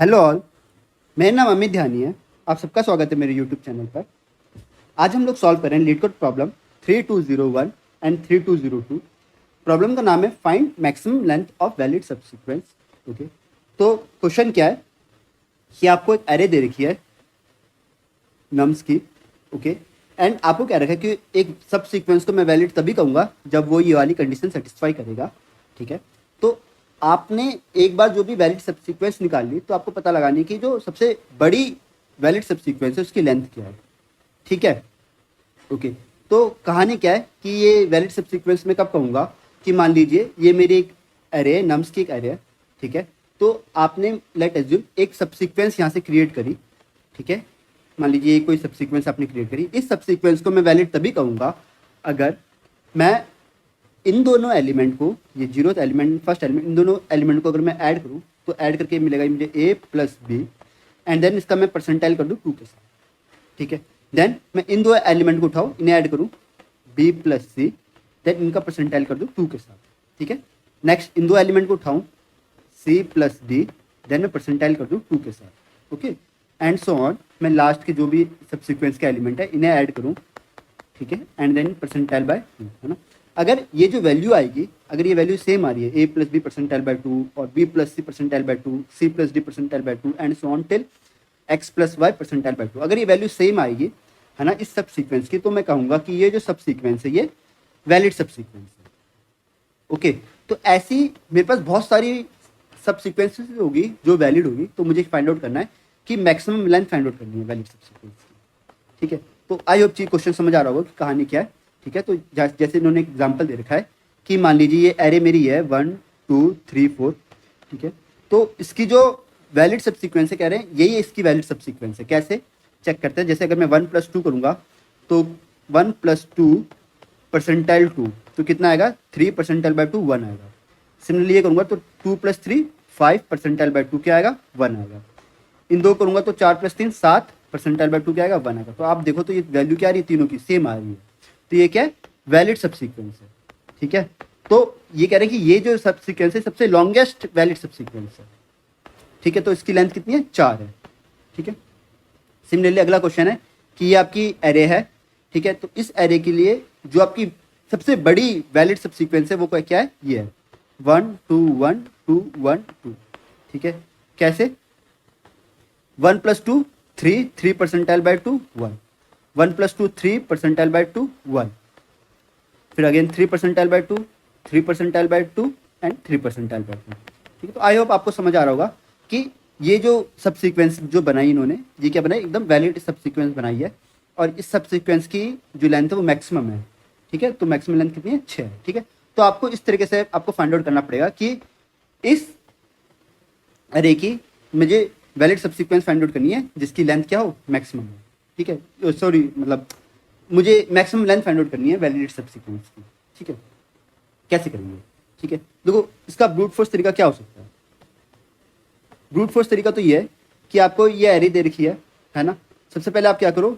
Hello all. मेरा नाम अमित ध्यानी है। आप सबका स्वागत है मेरे यूट्यूब चैनल पर। आज हम लोग सॉल्व कर रहे हैं leet code problem 3201 and 3202। Problem का नाम है find maximum length of valid subsequence. Okay, तो क्वेश्चन क्या है कि आपको एक एरे दे रखी है नम्स की। ओके, एंड आपको क्या रखा है कि एक सब सीक्वेंस को मैं वैलिड तभी कहूँगा जब वो ये वाली कंडीशन सेटिस्फाई करेगा। ठीक है, तो आपने एक बार जो भी वैलिड सब सीक्वेंस निकाल ली तो आपको पता लगाने की जो सबसे बड़ी वैलिड सब सीक्वेंस है उसकी लेंथ क्या है। ठीक है, ओके, तो कहानी क्या है कि ये वैलिड सब सीक्वेंस में कब कहूँगा कि मान लीजिए ये मेरी एक एरे है, नम्स की एक एरे है। ठीक है, तो आपने लेट एज्यूम एक सब सीक्वेंस यहाँ से क्रिएट करी। ठीक है, मान लीजिए कोई सब सीक्वेंस आपने क्रिएट करी। इस सब सीक्वेंस को मैं वैलिड तभी कहूँगा अगर मैं इन दोनों एलिमेंट को, ये जीरोथ एलिमेंट फर्स्ट एलिमेंट, इन दोनों एलिमेंट को अगर मैं ऐड करूँ तो ऐड करके मिलेगा मुझे a plus B and then इसका मैं परसेंटाइल कर दूँ 2 के साथ। ठीक है, देन मैं इन दो एलिमेंट को उठाऊँ, इन्हें ऐड करूँ b प्लस सी, देन इनका परसेंटाइल कर दूँ 2 के साथ। ठीक है, नेक्स्ट इन दो एलिमेंट को उठाऊँ c प्लस डी, देन मैं परसेंटाइल कर दूँ 2 के साथ। Okay, and so on. मैं लास्ट के जो भी सब सीक्वेंस के एलिमेंट है इन्हें ऐड करूँ। ठीक है, एंड देन परसेंटाइल बाय 2, है ना। अगर ये जो वैल्यू आएगी, अगर ये वैल्यू सेम आ रही है a plus B percentile by 2 और b plus C percentile by 2, c plus D percentile by 2 and so on till x plus Y percentile by 2, अगर ये वैल्यू सेम आएगी, है ना, इस सब सीक्वेंस की, तो मैं कहूँगा कि ये जो सब सीक्वेंस है ये वैलिड सब सीक्वेंस है। ओके, तो ऐसी मेरे पास बहुत सारी सब सीक्वेंसेस होगी जो वैलिड होगी, तो मुझे फाइंड आउट करना है कि मैक्सिमम लेंथ फाइंड आउट करनी है वैलिड सब सीक्वेंस की। ठीक है, तो आई होप क्वेश्चन समझ आ रहा होगा कि कहानी क्या है। ठीक है, तो जैसे इन्होंने एग्जाम्पल दे रखा है कि मान लीजिए ये एरे मेरी है 1 2 3 4। ठीक है, तो इसकी जो वैलिड सब सीक्वेंस है कह रहे हैं यही इसकी वैलिड सब सीक्वेंस है। कैसे चेक करते हैं, जैसे अगर मैं 1 प्लस 2 करूँगा तो 1 प्लस 2 परसेंटाइल 2 तो कितना आएगा 3 परसेंटाइल बाय 2 1 आएगा। सिमिलरली ये करूँगा तो 2 प्लस 3 5 परसेंटाइल बाय 2 क्या आएगा 1 आएगा। इन दो करूँगा तो 4 प्लस 3 7 परसेंटाइल बाय 2 क्या आएगा 1 आएगा। तो आप देखो तो ये वैल्यू क्या आ रही है, तीनों की सेम आ रही है, तो ये क्या है वैलिड सब सीक्वेंस है। ठीक है, तो ये कह रहे हैं कि ये जो सब सीक्वेंस है सबसे लॉन्गेस्ट वैलिड सब सीक्वेंस है। ठीक है, तो इसकी लेंथ कितनी है 4 है। ठीक है, सिमिलरली अगला क्वेश्चन है कि ये आपकी एरे है। ठीक है, तो इस एरे के लिए जो आपकी सबसे बड़ी वैलिड सब सीक्वेंस है वो क्या है, ये है 1 2 1 2 1 2। ठीक है, कैसे 1 plus 2 3 3 percentile by 2 1, 1 plus 2 3 percentile by 2 1, फिर again 3 percentile by 2 3 percentile by 2 and 3 percentile by 2। ठीक है, तो आई होप आपको समझ आ रहा होगा कि ये जो सब सीक्वेंस जो बनाई इन्होंने, ये क्या बनाई, एकदम वैलिड सब सीक्वेंस बनाई है और इस सब सीक्वेंस की जो लेंथ है वो मैक्सिमम है। ठीक है, तो मैक्सिमम लेंथ कितनी है 6 है। ठीक है, तो आपको इस तरीके से आपको फाइंड आउट करना पड़ेगा कि इस अरे की मुझे वैलिड सब सीक्वेंस फाइंड आउट करनी है जिसकी लेंथ क्या हो मैक्सिमम हो। ठीक है, सॉरी मतलब मुझे मैक्सिमम लेंथ फाइंड आउट करनी है वैलिड सब सीक्वेंस की। ठीक है, कैसे करेंगे। ठीक है, देखो इसका ब्रूट फोर्स तरीका क्या हो सकता है। ब्रूट फोर्स तरीका तो ये है कि आपको ये एरे दे रखी है ना। सबसे पहले आप क्या करो,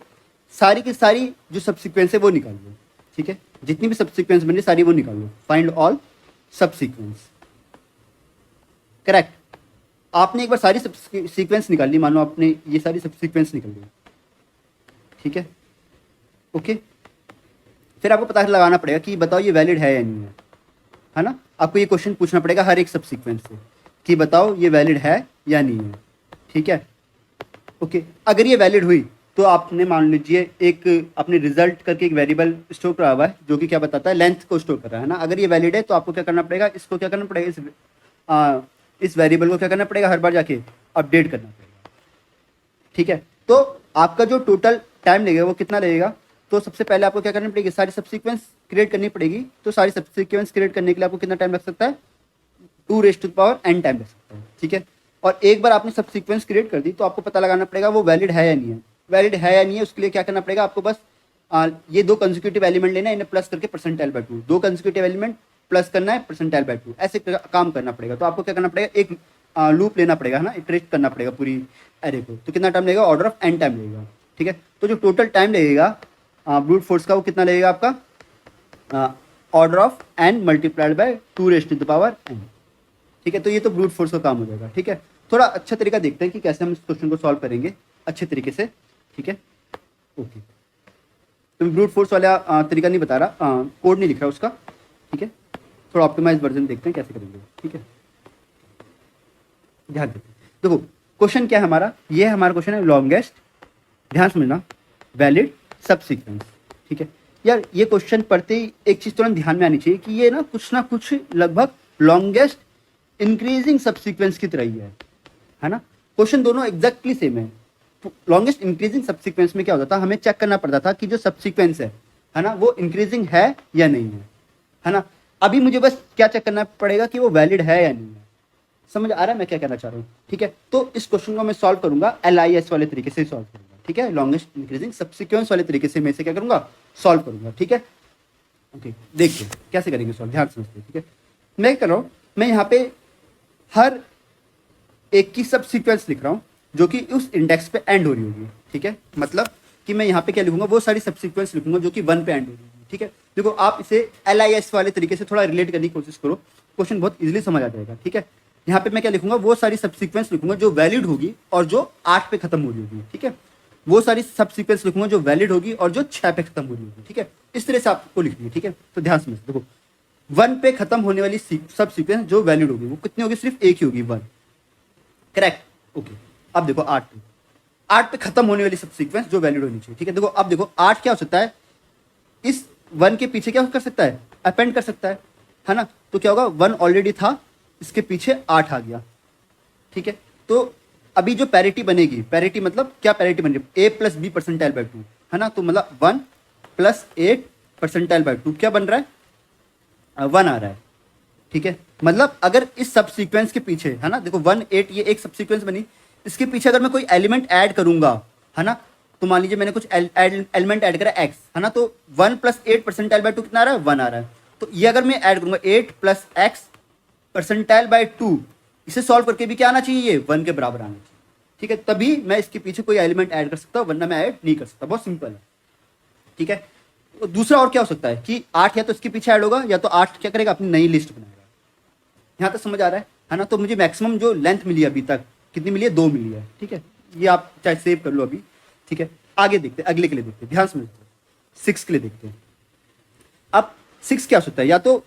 सारी की सारी जो सब सीक्वेंस है वो निकाल लो। ठीक है, जितनी भी सब सीक्वेंस बनी सारी वो निकाल लो, फाइंड ऑल सब सीक्वेंस। करेक्ट, आपने एक बार सारी सब सीक्वेंस निकाल ली, मानो आपने ये सारी सब सीक्वेंस निकाल ली। ठीक है, ओके, फिर आपको पता लगाना पड़ेगा कि बताओ ये वैलिड है या नहीं है ना। आपको ये क्वेश्चन पूछना पड़ेगा हर एक सब सीक्वेंस से कि बताओ ये वैलिड है या नहीं है। ठीक है, ओके, अगर ये वैलिड हुई तो आपने मान लीजिए एक अपने रिजल्ट करके एक वेरिएबल स्टोर करा हुआ है जो कि क्या बताता है, लेंथ को स्टोर कर रहा है ना। अगर ये वैलिड है तो आपको क्या करना पड़ेगा, इसको क्या करना पड़ेगा, इस वेरिएबल को क्या करना पड़ेगा, हर बार जाके अपडेट करना पड़ेगा। ठीक है, तो आपका जो टोटल टाइम लगेगा वो कितना लगेगा, तो सबसे पहले आपको क्या करनी पड़ेगी, सारी सब सीक्वेंस क्रिएट करनी पड़ेगी। तो सारी सब सीक्वेंस क्रिएट करने के लिए आपको कितना टाइम लग सकता है, 2⁴n टाइम लग सकता है। ठीक है, और एक बार आपने सब सीक्वेंस क्रिएट कर दी तो आपको पता लगाना पड़ेगा वो वैलिड है या नहीं है। वैलिड है या नहीं है उसके लिए क्या करना पड़ेगा, आपको बस ये दो कंसेक्यूटिव एलिमेंट लेना है, इन्हें प्लस करके परसेंटाइल बाय 2, दो कंसेक्यूटिव एलिमेंट प्लस करना है परसेंटाइल बाय 2, ऐसे काम करना पड़ेगा। तो आपको क्या करना पड़ेगा, एक लूप लेना पड़ेगा, है ना, इटरेट करना पड़ेगा पूरी एरे को। तो कितना टाइम लगेगा, ऑर्डर ऑफ n टाइम लगेगा। ठीक है, तो जो टोटल टाइम लगेगा ब्रूट फोर्स का वो कितना लगेगा आपका, order of n multiplied by 2⁴n। ठीक है, तो ये तो ब्रूट फोर्स का काम हो जाएगा। ठीक है, थोड़ा अच्छा तरीका देखते हैं कि कैसे हम इस क्वेश्चन को सॉल्व करेंगे अच्छे तरीके से, ठीक है। ओके, तो ब्रूट फोर्स वाला तरीका नहीं बता रहा, कोड नहीं लिख रहा उसका, ठीक है। थोड़ा ऑप्टिमाइज वर्जन देखते हैं कैसे करेंगे, ठीक है। ध्यान देते हैं, देखो क्वेश्चन क्या है हमारा, ये हमारा क्वेश्चन है लॉन्गेस्ट, ध्यान समझना, वैलिड सब सीक्वेंस, ठीक है। यार ये क्वेश्चन पढ़ते ही एक चीज तुरंत ध्यान में आनी चाहिए कि ये ना कुछ लगभग लॉन्गेस्ट इंक्रीजिंग सब सीक्वेंस की तरह ही है ना। क्वेश्चन दोनों एग्जैक्टली सेम है। लॉन्गेस्ट इंक्रीजिंग सब सीक्वेंस में क्या होता था, हमें चेक करना पड़ता था कि जो सब सीक्वेंस है ना, वो इंक्रीजिंग है या नहीं है ना। अभी मुझे बस क्या चेक करना पड़ेगा कि वो वैलिड है या नहीं है। समझ आ रहा है मैं क्या कहना चाह रहा हूँ, ठीक है। तो इस क्वेश्चन को मैं सॉल्व करूंगा LIS वाले तरीके से सॉल्व करूंगा, ठीक है। लॉन्गेस्ट इंक्रीजिंग सब सीक्वेंस वाले तरीके से मैं इसे क्या करूंगा, सॉल्व करूंगा, ठीक है। ओके, देखिए कैसे करेंगे सॉल्व, ध्यान समझते, ठीक है। मैं कर रहा हूँ, मैं यहाँ पे हर एक की सब सीक्वेंस लिख रहा हूँ जो कि उस इंडेक्स पे एंड हो रही होगी, ठीक है। मतलब कि मैं यहाँ पे क्या लिखूंगा, वो सारी सब सीक्वेंस लिखूंगा जो कि 1 पे एंड हो रही होगी, ठीक है। देखो आप इसे LIS वाले तरीके से थोड़ा रिलेट करने की कोशिश करो, क्वेश्चन बहुत इजीली समझ आ जाएगा, ठीक है। यहाँ पे मैं क्या लिखूंगा, वो सारी सब सीक्वेंस लिखूंगा जो वैलिड होगी और जो 8 पे खत्म हो रही होगी, ठीक है। वो सारी सब सीक्वेंस लिखूंगा जो वैलिड होगी और जो 6 पे खत्म हो रही होगी, ठीक है। इस तरह से आपको लिखनी है, ठीक है। तो ध्यान समझ, देखो 1 पे खत्म होने वाली सब सीक्वेंस जो वैलिड होगी वो कितनी होगी, सिर्फ एक ही होगी, 1, करेक्ट। ओके, अब देखो 8 पे खत्म होने वाली सब सीक्वेंस जो वैलिड होनी चाहिए, ठीक है। देखो अब देखो 8 क्या हो सकता है, इस 1 के पीछे क्या कर सकता है, अपेंड कर सकता है ना। तो क्या होगा, 1 ऑलरेडी था, इसके पीछे 8 आ गया, ठीक है। तो अभी जो पैरिटी बनेगी, पैरिटी मतलब क्या, पैरिटी बन रही है A + B परसेंटाइल बाई 2, है ना। तो मतलब 1 + 8 परसेंटाइल बाई 2 क्या बन रहा है, 1 आ रहा है, ठीक है। मतलब अगर इस सब सीक्वेंस के पीछे, है ना, देखो 1 8 ये एक सब सीक्वेंस बनी, इसके पीछे अगर मैं कोई एलिमेंट ऐड करूंगा, है ना, तो मान लीजिए मैंने कुछ एलिमेंट ऐड करा x, है ना, तो 1 + 8 परसेंटाइल बाई 2 कितना आ रहा है, 1 आ रहा है। तो ये अगर मैं ऐड करूंगा 8 + x परसेंटाइल बाई 2, इसे सॉल्व करके भी क्या आना चाहिए, ये 1 के बराबर आना चाहिए, ठीक है। तभी मैं इसके पीछे कोई एलिमेंट ऐड कर सकता हूँ, वरना मैं ऐड नहीं कर सकता। बहुत सिंपल है, ठीक है। तो दूसरा और क्या हो सकता है कि 8 या तो इसके पीछे ऐड होगा, या तो 8 क्या करेगा, अपनी नई लिस्ट बनाएगा। यहाँ तक समझ आ रहा है ना। तो मुझे मैक्सिमम जो लेंथ मिली है अभी तक, कितनी मिली है, 2 मिली है, ठीक है। ये आप चाहे सेव कर लो अभी, ठीक है। आगे देखते हैं, अगले के लिए देखते हैं, ध्यान समझते हैं, 6 के लिए देखते हैं। अब 6 क्या हो सकता है, या तो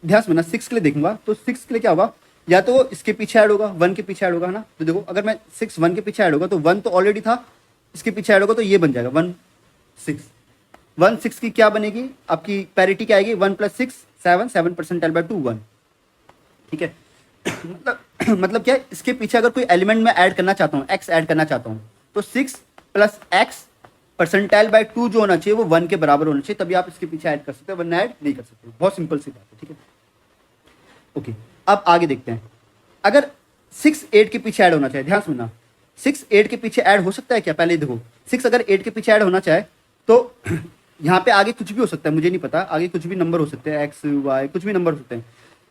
ध्यान समझना, 6 के लिए देखूंगा तो 6 के लिए क्या होगा, या तो इसके पीछे ऐड होगा, 1 के पीछे ऐड होगा, है ना। तो देखो अगर मैं 6 1 के पीछे ऐड होगा तो 1 तो ऑलरेडी था, इसके पीछे ऐड होगा तो ये बन जाएगा 1 6 की क्या बनेगी आपकी पैरिटी, क्या आएगी, 1 + 6 7 7 परसेंटाइल बाई 2 1, ठीक है। मतलब क्या है, इसके पीछे अगर कोई एलिमेंट मैं ऐड करना चाहता हूँ, x ऐड करना चाहता हूँ, तो 6 + x परसेंटाइल बाई 2 जो होना चाहिए वो 1 के बराबर होना चाहिए, तभी आप इसके पीछे ऐड कर सकते हो, वरना ऐड नहीं कर सकते। बहुत सिंपल सी बात है, ठीक है। ओके, अब आगे देखते हैं, अगर 6 8 के पीछे ऐड होना चाहिए, ध्यान सुनना, 6 8 के पीछे ऐड हो सकता है क्या, पहले देखो 6 अगर 8 के पीछे ऐड होना चाहे तो यहाँ पे आगे कुछ भी हो सकता है, मुझे नहीं पता, आगे कुछ भी नंबर हो सकते हैं, x y कुछ भी नंबर हो सकते हैं।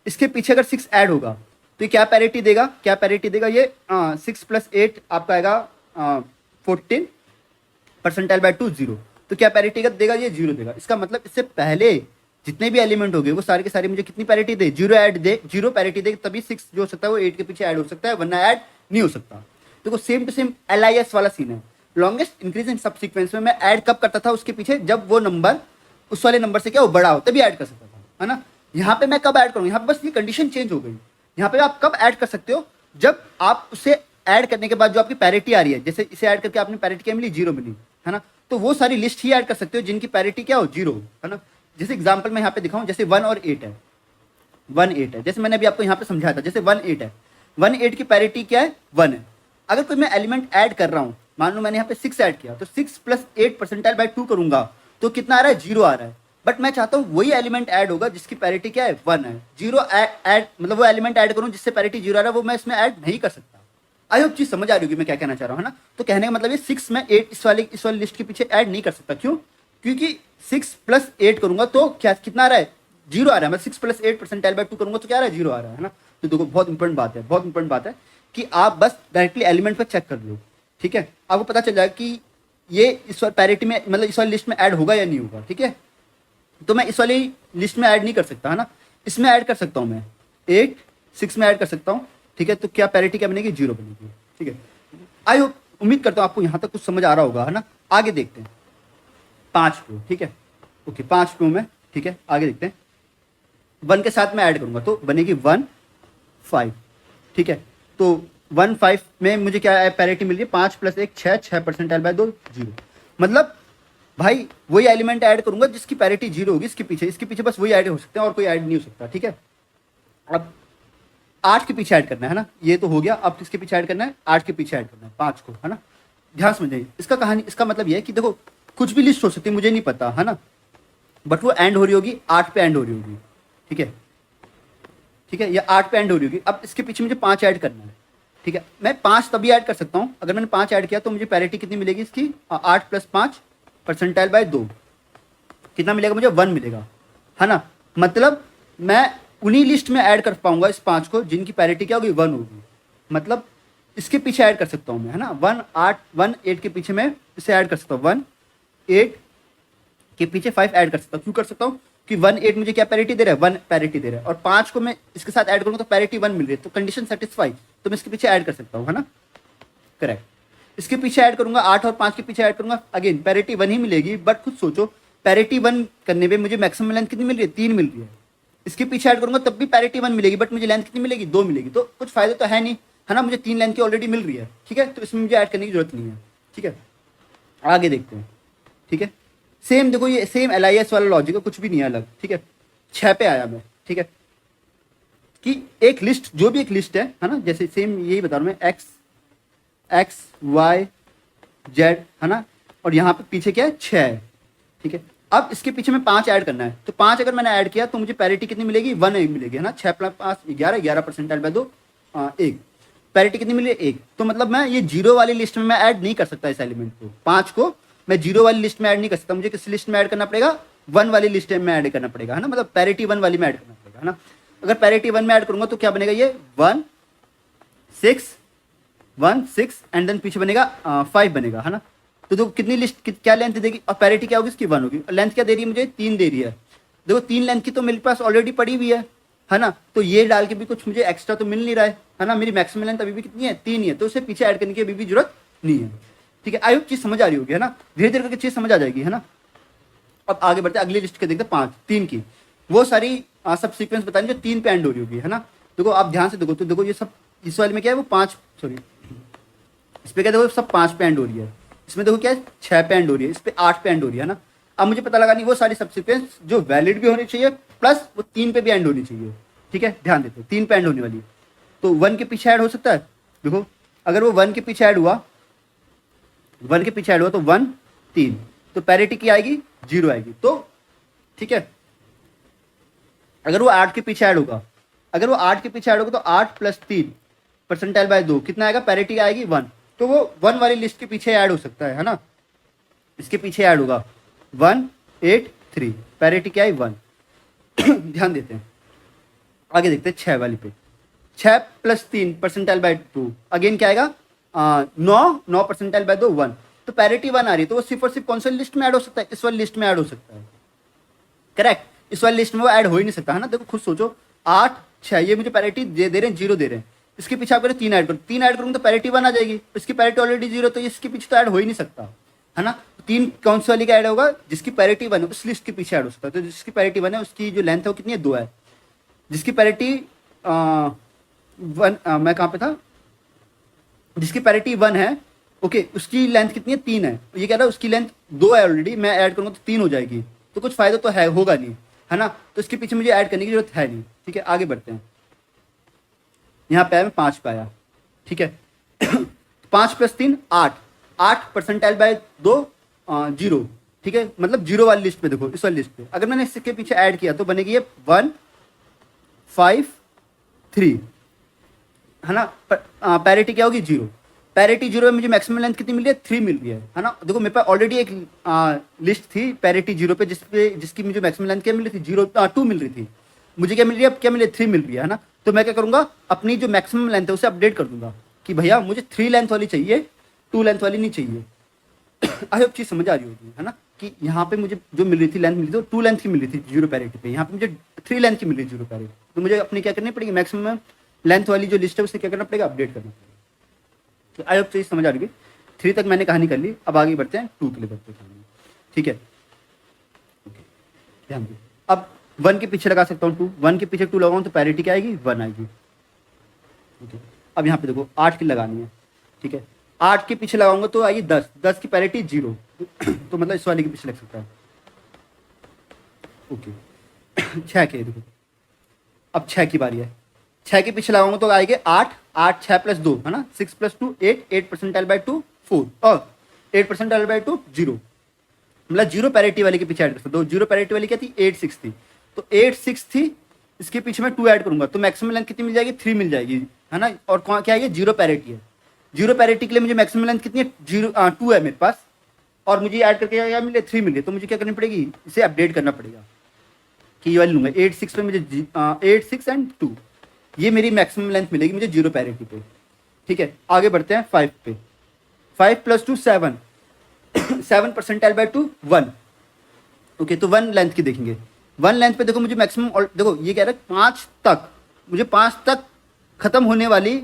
इसके पीछे अगर 6 ऐड होगा तो ये क्या पैरिटी देगा, क्या पैरिटी देगा, ये 6 + 8 आपका आएगा 14 परसेंटाइल बाई 2 0, तो क्या पैरिटी का देगा, ये 0 देगा। इसका मतलब इससे पहले जितने भी एलिमेंट हो गए वो सारे के सारे मुझे कितनी पैरिटी दे, 0 ऐड दे, 0 पैरिटी दे, तभी 6 जो हो सकता है वो 8 के पीछे ऐड हो सकता है, वरना ऐड नहीं हो सकता। देखो सेम टू सेम LIS वाला सीन है। लॉन्गेस्ट इंक्रीजिंग सब सीक्वेंस में मैं ऐड कब करता था उसके पीछे, जब वो नंबर उस वाले नंबर से क्या वो बड़ा हो, तभी ऐड कर सकता था, है ना। यहाँ पे मैं कब ऐड करूँ, यहाँ पे बस ये कंडीशन चेंज हो गई। यहाँ पे आप कब ऐड कर सकते हो, जब आप उसे ऐड करने के बाद जो आपकी पैरिटी आ रही है, जैसे इसे ऐड करके आपने पैरिटी क्या मिली, 0 मिली, है ना, तो वो सारी लिस्ट ही ऐड कर सकते हो जिनकी पैरिटी क्या हो, 0 हो, है ना। जैसे एग्जाम्पल मैं यहाँ पे दिखाऊं, जैसे 1 और 8 है, 1 8 है, जैसे मैंने अभी आपको यहाँ पे समझाया था, जैसे 1 8 है, 1 8 की पैरिटी क्या है, 1 है। अगर कोई मैं एलिमेंट ऐड कर रहा हूँ, मान लो मैंने यहाँ पे 6 ऐड किया, तो 6 + 8 परसेंटाइल बाई 2 करूंगा तो कितना आ रहा है, 0 आ रहा है। बट मैं चाहता हूँ वही एलिमेंट ऐड होगा जिसकी पैरिटी क्या है, 1 है। 0 ऐड मतलब वो एलिमेंट ऐड करूँ जिससे पैरिटी 0 आ रहा है, वो मैं इसमें ऐड नहीं कर सकता। आई होप चीज समझ आ रही होगी मैं क्या कहना चाह रहा हूँ, है ना। तो कहने का मतलब ये 6 में 8 इस वाली लिस्ट के पीछे ऐड नहीं कर सकता, क्यों, क्योंकि 6 + 8 करूंगा तो क्या कितना आ रहा है, 0 आ रहा है। मैं 6 + 8 परसेंटाइल बाई 2 करूंगा तो क्या आ रहा है, 0 आ रहा है ना। तो देखो बहुत इंपॉर्टेंट बात है, बहुत इंपॉर्टेंट बात है कि आप बस डायरेक्टली एलिमेंट पर चेक कर लो, ठीक है। आपको पता चल जाएगा कि ये इस वाली पैरिटी में, मतलब इस वाली लिस्ट में ऐड होगा या नहीं होगा, ठीक है। तो मैं इस वाली लिस्ट में ऐड नहीं कर सकता, है ना, इसमें ऐड कर सकता हूँ मैं 8 6 में ऐड कर सकता हूँ, ठीक है, तो क्या पैरिटी क्या बनेगी, 0 बनेगी। ठीक है, आई होप, उम्मीद करता हूँ आपको यहाँ तक कुछ समझ आ रहा होगा, है ना। आगे देखते हैं 5 को, ठीक है, ओके 5 को में, ठीक है, आगे देखते हैं। 1 के साथ मैं ऐड करूंगा तो बनेगी 1 5, ठीक है। तो 1 5 में मुझे क्या पैरिटी मिल रही है, 5 + 1 6, 6 परसेंटाइल बाय 2 0। मतलब भाई वही एलिमेंट ऐड करूंगा जिसकी पैरिटी 0 होगी, इसके पीछे बस वही ऐड हो सकते हैं और कोई ऐड नहीं हो सकता। ठीक है, अब 8 के पीछे ऐड करना है ना, ये तो हो गया। अब किसके पीछे ऐड करना है, 8 के पीछे ऐड करना है 5 को, है ना। ध्यान समझिए इसका कहानी, इसका मतलब ये है कि देखो कुछ भी लिस्ट हो सकती है, मुझे नहीं पता, है ना, बट वो एंड हो रही होगी 8 पे एंड हो रही होगी। ठीक है, ठीक है, या 8 पे एंड हो रही होगी। अब इसके पीछे मुझे 5 ऐड करना है। ठीक है, मैं 5 तभी ऐड कर सकता हूँ अगर मैंने 5 ऐड किया, तो मुझे पैरिटी कितनी मिलेगी इसकी, 8 + 5 परसेंटाइल बाय 2, कितना मिलेगा मुझे, 1 मिलेगा, है ना। मतलब मैं उन्हीं लिस्ट में ऐड कर पाऊंगा इस 5 को जिनकी पैरिटी क्या होगी, 1 होगी। मतलब इसके पीछे ऐड कर सकता हूँ मैं, है ना। 1 8 के पीछे मैं इसे ऐड कर सकता हूँ, 1 8 के पीछे 5 ऐड कर सकता हूँ। क्यों कर सकता हूँ, कि 1 8 मुझे क्या पैरिटी दे रहा है, 1 पैरिटी दे रहा है, और 5 को मैं इसके साथ ऐड करूँगा तो पैरिटी 1 मिल रही है, तो कंडीशन सेटिस्फाई, तो मैं इसके पीछे ऐड कर सकता हूँ, है ना, करेक्ट। इसके पीछे ऐड करूंगा 8 और 5 के पीछे ऐड करूंगा, अगेन पैरिटी 1 ही मिलेगी। बट खुद सोचो, पैरिटी 1 करने में मुझे मैक्सिमम लेंथ कितनी मिल रही है, 3 मिल रही है। इसके पीछे ऐड करूंगा तब भी पैरिटी 1 मिलेगी, बट मुझे लेंथ कितनी मिलेगी, 2 मिलेगी। तो कुछ फायदा तो है नहीं, है ना, मुझे 3 लेंथ की ऑलरेडी मिल रही है। ठीक है, तो इसमें मुझे ऐड करने की जरूरत नहीं है। ठीक है, आगे देखते हैं। ठीक है, सेम देखो, ये सेम LIS वाला लॉजिक है, कुछ भी नहीं है अलग। ठीक है, 6 पे आया मैं। ठीक है, कि एक लिस्ट, जो भी एक लिस्ट है ना, जैसे सेम यही बता रहा हूं मैं, X Y Z, है ना, और यहाँ पे पीछे क्या है, 6 है। ठीक है, अब इसके पीछे में 5 ऐड करना है, तो 5 अगर मैंने ऐड किया तो मुझे पैरिटी कितनी मिलेगी, 1 मिलेगी, है ना। 6 + 5 11, 11 परसेंटाइल बाय 2 1, पैरिटी कितनी मिली, 1। तो मतलब मैं ये 0 वाली लिस्ट में मैं ऐड नहीं कर सकता इस एलिमेंट को, 5 को मैं 0 वाली लिस्ट में ऐड नहीं कर सकता। मुझे किस लिस्ट में ऐड करना पड़ेगा, 1 वाली लिस्ट में ऐड करना पड़ेगा, है ना, मतलब पैरिटी 1 वाली में ऐड करना पड़ेगा, है ना। अगर पैरिटी 1 में ऐड करूंगा तो क्या बनेगा, ये 1 6 एंड देन पीछे बनेगा 5 बनेगा, है ना। तो देखो कितनी लिस्ट क्या लेंथ देगी, और पैरिटी क्या होगी इसकी, 1 होगी। लेंथ क्या दे रही है मुझे, 3 दे रही है। देखो 3 लेंथ की तो मेरे पास ऑलरेडी पड़ी हुई है ना। तो ये डाल के भी कुछ मुझे एक्स्ट्रा तो मिल नहीं रहा है ना। मेरी मैक्सिमम लेंथ अभी भी कितनी है, 3 ही है, तो उसे पीछे ऐड करने की अभी भी जरूरत नहीं है। ठीक है, आई होप चीज समझ आ रही होगी, है ना, धीरे धीरे करके चीज समझ आ जाएगी, है ना। अब आगे बढ़ते अगली लिस्ट के देखते 5 3 की, वो सारी सब सीक्वेंस बतानी जो 3 पे एंड हो रही होगी, है ना। देखो आप ध्यान से देखो, तो देखो ये सब इस वाले में क्या है, वो 5 सॉरी इस पे क्या देखो सब 5 पे एंड हो रही है, इसमें देखो क्या है 6 पे एंड हो रही है, इस पे 8 पे एंड हो रही है ना। अब मुझे पता लगानी वो सारी सब सीक्वेंस जो वैलिड भी होनी चाहिए प्लस वो 3 पे भी एंड होनी चाहिए। ठीक है, ध्यान देते 3 पे एंड होने वाली है, तो 1 के पीछे ऐड हो सकता है। देखो अगर वो 1 के पीछे ऐड हुआ, 1 के पीछे ऐड हुआ तो 1 3, तो पैरिटी की आएगी 0 आएगी। तो ठीक है, अगर वो 8 के पीछे ऐड होगा, अगर वो 8 के पीछे ऐड होगा तो 8 + 3 परसेंटाइल बाय 2 कितना आएगा, पैरिटी आएगी 1। तो वो 1 वाली लिस्ट के पीछे ऐड हो सकता है ना। इसके पीछे ऐड होगा 1 8 3, पैरिटी क्या है 1। ध्यान देते हैं, आगे देखते हैं 6 वाली पे, 6 + 3 परसेंटाइल बाय 2 अगेन क्या आएगा 9 परसेंटाइल बाय 2 1, तो पैरिटी 1 आ रही है। तो वो सिर्फ और सिर्फ कौन सी लिस्ट में ऐड हो सकता है, इस वाली लिस्ट में ऐड हो सकता है, करेक्ट। इस वाली लिस्ट में वो ऐड हो ही नहीं सकता, है ना। देखो खुद सोचो 8 6 ये मुझे पैरिटी दे रहे हैं, 0 दे रहे हैं, इसके पीछे आप करें 3 ऐड करो, 3 ऐड करूंगा तो पैरिटी 1 आ जाएगी, इसकी पैरिटी ऑलरेडी 0, तो इसके पीछे तो ऐड हो ही नहीं सकता, है ना। 3 कौन सी वाली का ऐड होगा, जिसकी पैरिटी 1 है उस लिस्ट के पीछे ऐड हो सकता है। तो जिसकी पैरिटी 1 है उसकी जो लेंथ है वो कितनी है, 2 है। जिसकी पैरिटी 1 मैं कहाँ पे था, जिसकी पैरिटी 1 है ओके, उसकी लेंथ कितनी है, 3 है। ये कह रहा है उसकी लेंथ 2 है ऑलरेडी, मैं ऐड करूंगा तो 3 हो जाएगी, तो कुछ फायदा तो है होगा नहीं, है ना। तो इसके पीछे मुझे ऐड करने की जरूरत है नहीं। ठीक है, आगे बढ़ते हैं। यहाँ पे मैं 5 पे आया, ठीक है। 5 + 3 8, 8 परसेंटाइल बाय 2 0। ठीक है, मतलब 0 वाली लिस्ट पे देखो, इस वाली लिस्ट पे अगर मैंने इसके पीछे ऐड किया तो बनेगी ये 1 5 3, है ना। पैरिटी क्या होगी 0, पैरिटी 0 है। मुझे मैक्सिमम लेंथ कितनी मिल रही है, 3 मिल रही है ना। देखो मेरे पास ऑलरेडी एक लिस्ट थी पैरिटी 0 पे, जिसकी मुझे मैक्सिमम लेंथ क्या मिल रही थी, 2 मिल रही थी। मुझे क्या मिल रही है, अब क्या मिल रही है, 3 मिल रही है ना। तो मैं क्या करूंगा, अपनी जो मैक्सिमम लेंथ है उसे अपडेट कर दूंगा कि भैया मुझे 3 लेंथ वाली चाहिए, 2 लेंथ वाली नहीं चाहिए। आई होप चीज समझ आ रही होगी, है ना, कि यहाँ पे मुझे जो मिल रही थी लेंथ मिल रही थी 2 लेंथ की मिल रही थी 0 पैरिटी पे, यहाँ पे मुझे 3 लेंथ की मिल रही है 0 पैरिटी। तो मुझे अपनी क्या करनी पड़ेगी, मैक्सिमम लेंथ वाली जो लिस्ट है उसे क्या करना पड़ेगा, अपडेट करना पड़ेगा। तो आई होप चीज समझ आ रही है। 3 तक मैंने कहानी कर ली, अब आगे बढ़ते हैं 2 के लिए बढ़ते हैं कहानी। ठीक है, ओके, ध्यान दो। अब 1 के पीछे लगा सकता हूँ 2, 1 के पीछे 2 लगाऊँ तो पैरिटी क्या आएगी, 1 आएगी। ओके, अब यहाँ पे देखो 8 की लगानी है। ठीक है, 8 के पीछे लगाऊंगा तो आएगी 10, 10 की पैरिटी 0 तो मतलब इस वाले के पीछे लग सकता है। ओके 6 के देखो, अब 6 की बारी है। 6 के पीछे लगाऊंगा तो आएंगे 8, 8 6 प्लस 2 है ना, 6 प्लस 2 8, 8%L/2 4 और 8%L/2 0, मतलब 0 पैरिटी वाले के पीछे ऐड कर सकते हो। 0 पैरिटी वाली क्या थी, 8 6 थी, तो 8 6 थी, इसके पीछे मैं 2 ऐड करूंगा तो मैक्सिमम लेंथ कितनी मिल जाएगी, 3 मिल जाएगी है ना। और क्या है, 0 पैरिटी है। 0 पैरिटी के लिए मुझे मैक्सिमम लेंथ कितनी है, 2 है मेरे पास, और मुझे ऐड करके क्या मिले, 3 मिल गए। तो मुझे क्या करनी पड़ेगी, इसे अपडेट करना पड़ेगा कि ये वाली लूंगा 8 6 पे मुझे 8 6 एंड 2, ये मेरी मैक्सिमम लेंथ मिलेगी मुझे 0 पैरिटी पे। ठीक है, आगे बढ़ते हैं 5 पे। 5 प्लस 2 7, 7%L/2 1। ओके, तो 1 लेंथ की देखेंगे। 1 लेंथ पे देखो मुझे मैक्सिमम, और देखो ये कह रहा है 5 तक, मुझे 5 तक खत्म होने वाली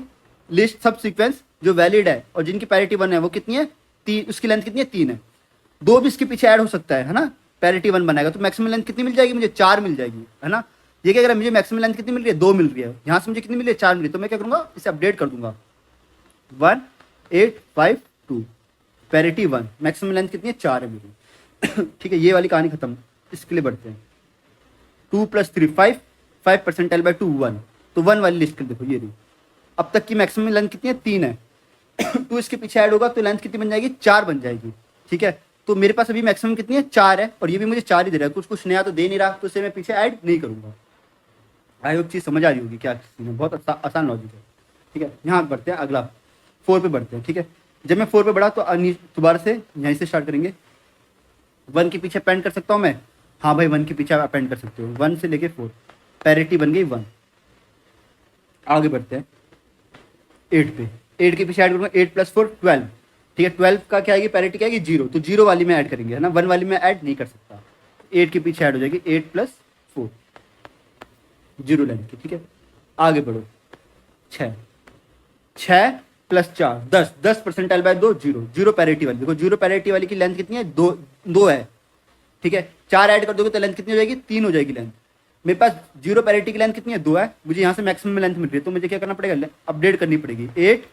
लिस्ट सब सीक्वेंस जो वैलिड है और जिनकी पैरिटी 1 है वो कितनी है, 3, उसकी लेंथ कितनी है, 3 है। 2 भी इसके पीछे ऐड हो सकता है ना, पैरिटी 1 बनाएगा तो मैक्सिमम लेंथ कितनी मिल जाएगी मुझे, 4 मिल जाएगी है ना। ये क्या कह रहा है, मुझे मैक्सिमम लेंथ कितनी मिल रही है, 2 मिल रही है, यहाँ से मुझे कितनी मिल रही है, 4 मिल रही है। तो मैं क्या करूंगा, इसे अपडेट कर दूंगा 1 8 5 2, पैरिटी 1, मैक्सिमम लेंथ कितनी है, 4 है मेरी। ठीक है, ये वाली कहानी खत्म। इसके लिए बढ़ते हैं 2 प्लस 3 5, 5%L/2 1, तो 1 वाली लिस्ट कर देखो ये रही। अब तक की मैक्सिमम लेंथ कितनी है, 3 है। 2 इसके पीछे ऐड होगा तो लेंथ कितनी बन जाएगी, 4 बन जाएगी। ठीक है, तो मेरे पास अभी मैक्सिमम कितनी है, 4 है, और ये भी मुझे 4 ही दे रहा है, कुछ कुछ नया तो दे नहीं रहा, तो इसे मैं पीछे ऐड नहीं करूंगा। आई होप चीज समझ आ रही होगी क्या सीन है, बहुत आसान लॉजिक है। ठीक है, यहाँ बढ़ते हैं अगला 4 पे बढ़ते हैं। ठीक है, जब मैं 4 पे बढ़ा तो दोबारा से यहीं से स्टार्ट करेंगे। 1 के पीछे अपेंड कर सकता हूँ मैं, हाँ भाई 1 के पीछे अपेंड कर सकते हो, 1 से लेके 4, पैरिटी बन गई 1। आगे बढ़ते हैं 8 पे। 8 के पीछे ऐड करूंगा 8 प्लस 4 12। ठीक है, 12 का क्या आएगी, पैरिटी क्या आएगी 0, तो 0 वाली में ऐड करेंगे है ना, 1 वाली में ऐड नहीं कर सकता। 8 के पीछे ऐड हो जाएगी 8 प्लस 4, 0 लेंथ की। ठीक है, आगे बढ़ो 6, 6 प्लस 4 10, 10%L/2 0, 0 पैरिटी वाली। देखो 0 पैरिटी वाली की लेंथ कितनी है, 2 है। ठीक है, 4 ऐड कर दोगे तो लेंथ कितनी हो जाएगी, 3 हो जाएगी लेंथ। मेरे पास 0 पैरिटी की लेंथ कितनी है, 2 है, मुझे यहाँ से मैक्सिमम लेंथ मिल रही है, तो मुझे क्या करना पड़ेगा, अपडेट करनी पड़ेगी। 8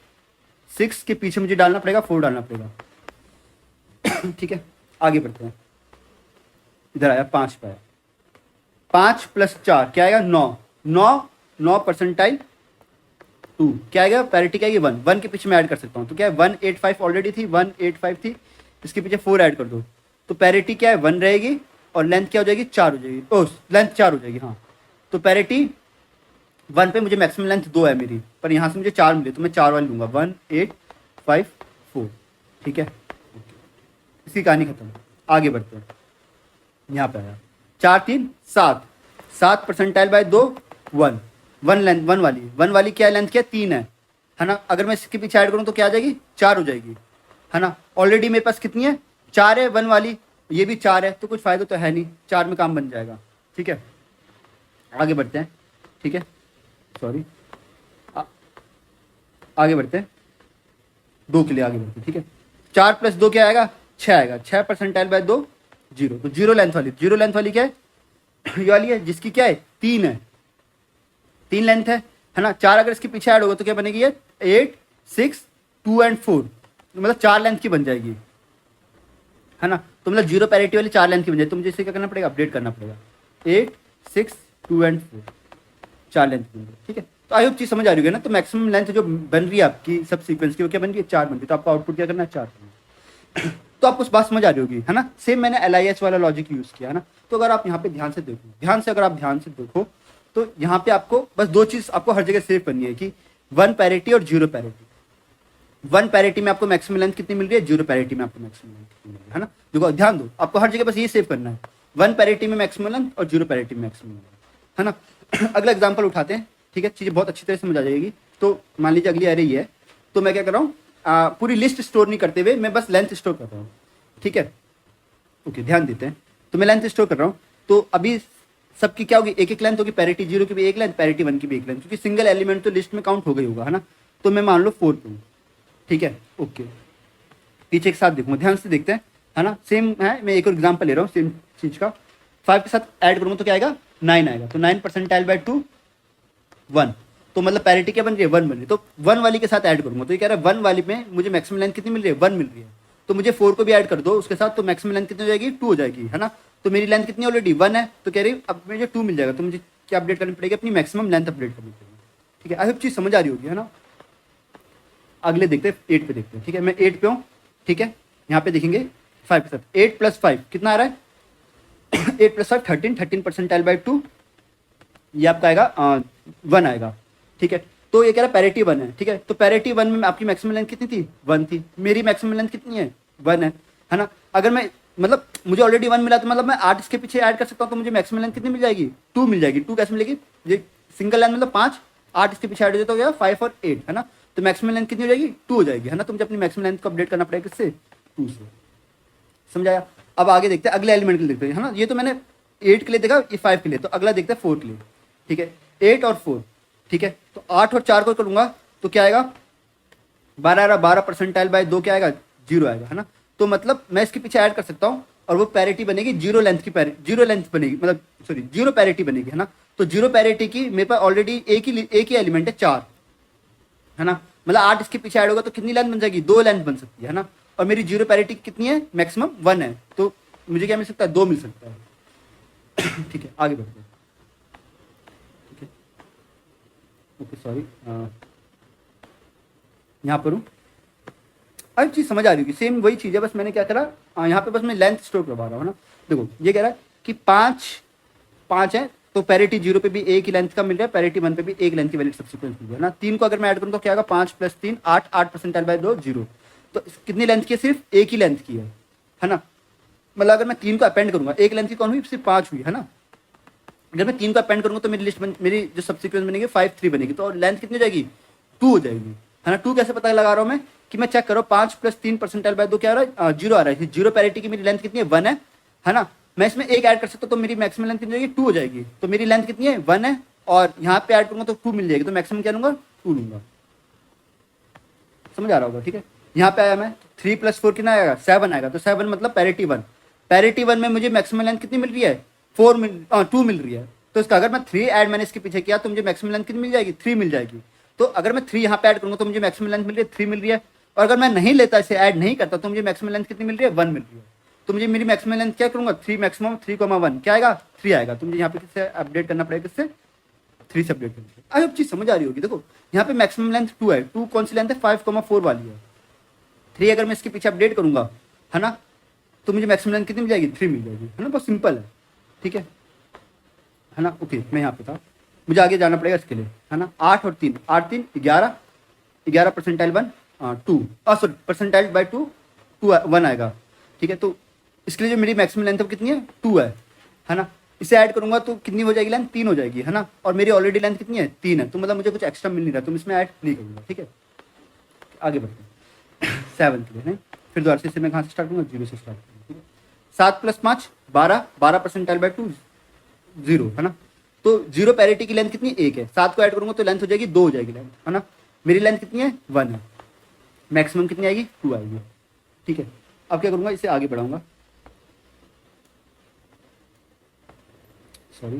6 के पीछे मुझे डालना पड़ेगा 4 डालना पड़ेगा। ठीक है, आगे बढ़ते हैं। इधर आया 5 पे आया, 5 प्लस 4 क्या आएगा, 9, 9% क्या आएगा, पैरिटी क्या आएगी 1, 1 के पीछे मैं ऐड कर सकता हूँ, तो क्या है 185 ऑलरेडी थी, 185 थी, इसके पीछे 4 ऐड कर दो तो पैरिटी क्या है 1 रहेगी, और लेंथ क्या हो जाएगी, 4 हो जाएगी, ओ लेंथ 4 हो जाएगी। हाँ, तो पैरिटी 1 पे मुझे मैक्सिमम लेंथ 2 है मेरी, पर यहाँ से मुझे 4 मिले तो मैं 4 वाली लूंगा, 1 8 5 4। ठीक है, इसकी कहानी खत्म। आगे बढ़ते हैं, यहाँ पे आया 4 3 7, 7%L/2 1, 1 लेंथ 1 वाली क्या लेंथ क्या 3 है ना। अगर मैं इसके पीछे ऐड करूँ तो क्या आ जाएगी, 4 हो जाएगी है ना। ऑलरेडी मेरे पास कितनी है, 4 है, 1 वाली, ये भी 4 है, तो कुछ फायदा तो है नहीं, 4 में काम बन जाएगा। ठीक है, आगे बढ़ते हैं। ठीक है, सॉरी, आगे बढ़ते हैं 2 के लिए आगे बढ़ते हैं। ठीक है, 4 प्लस 2 क्या आएगा, 6 आएगा, 6%L/2 0, तो 0 लेंथ वाली, 0 लेंथ वाली क्या है, ये वाली है जिसकी क्या है 3 है, 3 लेंथ है ना। 4 अगर इसके पीछे ऐड होगा तो क्या बनेगी, ये 8 6 2 एंड 4, मतलब 4 लेंथ की बन जाएगी है ना। तो मतलब 0 पैरिटी वाली 4 लेंथ की बन जाएगी, तो मुझे इसे क्या करना पड़ेगा, अपडेट करना पड़ेगा। 8 6 2 एंड 4, 4 लेंथ की बन जाएगी। ठीक है, तो आई होप चीज समझ आ रही है ना। तो मैक्सिमम लेंथ जो बन रही है आपकी सब सीक्वेंस की, वो क्या बन रही है, 4 बन रही है, तो आपको आउटपुट क्या करना है, 4 करना है। तो आपको उस बात समझ आ रही होगी है ना। सेम मैंने LIH वाला लॉजिक यूज किया है ना। तो अगर आप यहाँ पे ध्यान से देखो, तो यहाँ पे आपको बस 2 चीज आपको हर जगह सेव करनी है कि 1 पैरिटी और 0 पैरिटी। 1 पैरिटी में आपको मैक्सिमम लेंथ कितनी मिल रही है, 0 पैरिटी में आपको मैक्सिमम लेंथ कितनी मिल रही है ना। देखो ध्यान दो, आपको हर जगह बस ये सेव करना है, 1 पैरिटी में मैक्सिमम लेंथ और 0 पैरिटी में मैक्सिमम लेंथ है ना। अगला एग्जाम्पल उठाते हैं। ठीक है, चीजें बहुत अच्छी तरह समझ आ जाएगी। तो मान लीजिए अगली एरे है, तो मैं क्या कर रहा हूँ, पूरी लिस्ट स्टोर नहीं करते हुए मैं बस लेंथ स्टोर कर रहा हूँ। ठीक है, ओके, ध्यान देते हैं। तो मैं लेंथ स्टोर कर रहा हूँ, तो अभी सबकी क्या होगी, एक एक लेंथ होगी, पैरिटी 0 की भी एक लेंथ, पैरिटी 1 की भी एक लेंथ, क्योंकि सिंगल एलिमेंट तो लिस्ट में काउंट हो गई होगा, है ना। तो मैं मान लो 4 पे हूँ, ठीक है, ओके। पीछे के साथ देखूंगा, ध्यान से देखते हैं, है ना। सेम है, मैं एक और एग्जाम्पल ले रहा हूँ सेम चीज का। 5 के साथ ऐड करूंगा तो क्या आएगा, 9 आएगा। तो 9 परसेंटाइल बाय 2 1, तो मतलब पैरिटी क्या बन रही है, 1 बन रही है। तो 1 वाली के साथ ऐड करूंगा तो ये कह रहा है 1 वाली में मुझे मैक्सिमम लेंथ कितनी मिल रही है, 1 मिल रही है। तो मुझे 4 को भी ऐड कर दो उसके साथ, तो मैक्सिमम लेंथ कितनी हो जाएगी, 2 हो जाएगी, है ना। तो मेरी लेंथ कितनी ऑलरेडी 1 है, तो कह रही अब मुझे 2 मिल जाएगा। तो मुझे क्या अपडेट करनी पड़ेगी, अपनी मैक्सिमम लेंथ अपडेट करनी पड़ेगी, ठीक है। आई होप चीज समझ आ रही होगी, है ना। अगले देखते हैं, 8 पे देखते हैं, ठीक है। मैं 8 पे हूँ, ठीक है। यहाँ पे देखेंगे 5 के साथ 8 + 5 कितना आ रहा है 8 + 5 13, 13 परसेंटाइल बाय 2, ये आपका आएगा 1 आएगा, ठीक है। तो ये कह रहा है पैरिटी 1 है, ठीक है। तो पैरिटी 1 में आपकी मैक्सिमम लेंथ कितनी थी, 1 थी। मेरी मैक्सिमम लेंथ कितनी है, 1 है ना। अगर मैं मतलब मुझे ऑलरेडी 1 मिला, तो मतलब मैं 8 इसके पीछे ऐड कर सकता हूँ, तो मुझे मैक्सिमम लेंथ कितनी मिल जाएगी, 2 मिल जाएगी। 2 कैसे मिलेगी, ये सिंगल लेंथ मतलब 5, 8 इसके पीछे ऐड हो जाता हो गया 5 और 8, है ना। तो मैक्सिमम लेंथ कितनी हो जाएगी, 2 हो जाएगी, है ना। तो मुझे अपनी मैक्सिमम लेंथ को अपडेट करना पड़ेगा किससे, 2 से। समझाया। अब आगे देखते हैं, अगले एलिमेंट के लिए देखते हैं, है ना। ये तो मैंने 8 के लिए देखा, ये 5 के लिए। तो अगला देखते हैं 4 के लिए, ठीक है। 8 और 4, ठीक है। तो 8 और 4 को करूंगा तो क्या आएगा, 12 आ रहा, 12 परसेंटाइल बाय 2 क्या आएगा, 0 आएगा, है ना। तो मतलब मैं इसके पीछे ऐड कर सकता हूँ और वो पैरिटी बनेगी, 0 लेंथ की जीरो लेंथ बनेगी, मतलब सॉरी 0 पैरिटी बनेगी, है ना। तो 0 पैरिटी की मेरे पास ऑलरेडी एक ही एलिमेंट है 4, है ना। मतलब 8 इसके पीछे ऐड होगा तो कितनी लेंथ बन जाएगी, 2 लेंथ बन सकती है ना। और मेरी 0 पैरिटी कितनी है, मैक्सिमम 1 है। तो मुझे क्या मिल सकता है, 2 मिल सकता है ठीक है, आगे बढ़ते हैं, ठीक है। ओके सॉरी, यहाँ पर हूँ। अब चीज़ समझ आ रही होगी, सेम वही चीज़ है, बस मैंने क्या करा, यहाँ पे बस मैं लेंथ स्टोर करवा रहा हूँ ना। देखो ये कह रहा है कि 5 है, तो पैरिटी 0 पे भी एक ही लेंथ का मिल रहा है, पैरिटी 1 पे भी एक लेंथ की वैलिड सब्सिक्वेंस मिल रहा है ना। 3 को अगर मैं ऐड करूँ तो क्या आएगा, 5 + 3 8, 8 परसेंटाइल बाय 2 0। तो कितनी लेंथ की है, सिर्फ एक ही लेंथ की है ना। मतलब अगर मैं 3 को अपेंड करूंगा, एक लेंथ की कौन हुई, सिर्फ 5 हुई, है ना। अगर मैं 3 को अपेंड करूंगा तो मेरी लिस्ट मेरी जो सब्सिक्वेंस बनेगी 5 3 बनेगी, तो लेंथ कितनी हो जाएगी, 2 हो जाएगी, है ना। 2 कैसे पता लगा रहा हूँ मैं, कि मैं चेक करो 5 + 3 परसेंटाइल बाय 2 क्या आ रहा है, 0 आ रहा है। 0 पैरिटी की मेरी लेंथ कितनी है, 1 है ना। मैं इसमें एक ऐड कर सकता हूँ तो मेरी मैक्सिमम लेंथ कितनी हो जाएगी, 2 हो जाएगी। तो मेरी लेंथ कितनी है, 1 है, और यहाँ पे ऐड करूंगा तो 2 मिल जाएगी। तो मैक्सिमम क्या लूंगा, 2 लूंगा। समझ आ रहा होगा, ठीक है। यहाँ पे आया मैं 3 + 4 कितना आएगा, 7 आएगा। तो 7 मतलब पैरिटी 1, पैरिटी 1 में मुझे मैक्सिमम लेंथ कितनी मिल रही है, 2 मिल रही है। तो इसका अगर मैं 3 ऐड मैंने इसके पीछे किया तो मुझे मैक्सिमम लेंथ कितनी मिल जाएगी, 3 मिल जाएगी। तो अगर मैं 3 यहाँ पे ऐड करूंगा तो मुझे मैक्सिमम लेंथ मिल रही है, 3 मिल रही है। और अगर मैं नहीं लेता, इसे ऐड नहीं करता, तो मुझे मैक्सिमम लेंथ कितनी मिल रही है, 1 मिल रही है। तो मुझे मेरी मैक्सिमम लेंथ क्या करूंगा, 3 मैक्सिमम 3,1 क्या आएगा, 3 आएगा। तो मुझे यहाँ पे किससे अपडेट करना पड़ेगा, किससे, 3 से अपडेट करना पड़ेगा। अब चीज समझ आ रही होगी। देखो यहाँ पे मैक्सिमम लेंथ 2 है, 2 कौन सी लेंथ है, 5,4 वाली है। 3 अगर मैं इसके पीछे अपडेट करूंगा, है ना, तो मुझे मैक्सिमम लेंथ कितनी मिल जाएगी, 3 मिल जाएगी, है ना। बहुत सिंपल है, ठीक है ना। ओके, मैं यहाँ पे था, मुझे आगे जाना पड़ेगा इसके लिए, है ना। 8 और 3, 8 3 11, 11 परसेंटाइल 1 2, सॉरी परसेंटाइल बाय 2 1 आएगा, ठीक है। तो इसके लिए जो मेरी मैक्सिमम लेंथ कितनी है, 2 है ना। इसे ऐड करूंगा तो कितनी हो जाएगी लेंथ, 3 हो जाएगी, है ना। और मेरी ऑलरेडी लेंथ कितनी है, 3 है। तो मतलब मुझे कुछ एक्स्ट्रा मिल नहीं रहा, तो मैं इसमें ऐड नहीं करूँगा, ठीक है। आगे बढ़ते हैं 7 के लिए, नहीं फिर दोबारा से मैं कहाँ से स्टार्ट करूँगा, 0 से स्टार्ट करूँगा, ठीक है। 7 + 5 12, 12 परसेंटाइल बाय 2 0, है ना। तो 0 पैरिटी की लेंथ कितनी, 1 है। 7 को ऐड करूंगा तो लेंथ हो जाएगी 2 हो जाएगी लेंथ, है ना। मेरी लेंथ कितनी है, 1 है। मैक्सिमम कितनी आएगी, 2 आएगी, ठीक है। अब क्या करूंगा, इसे आगे बढ़ाऊंगा, सॉरी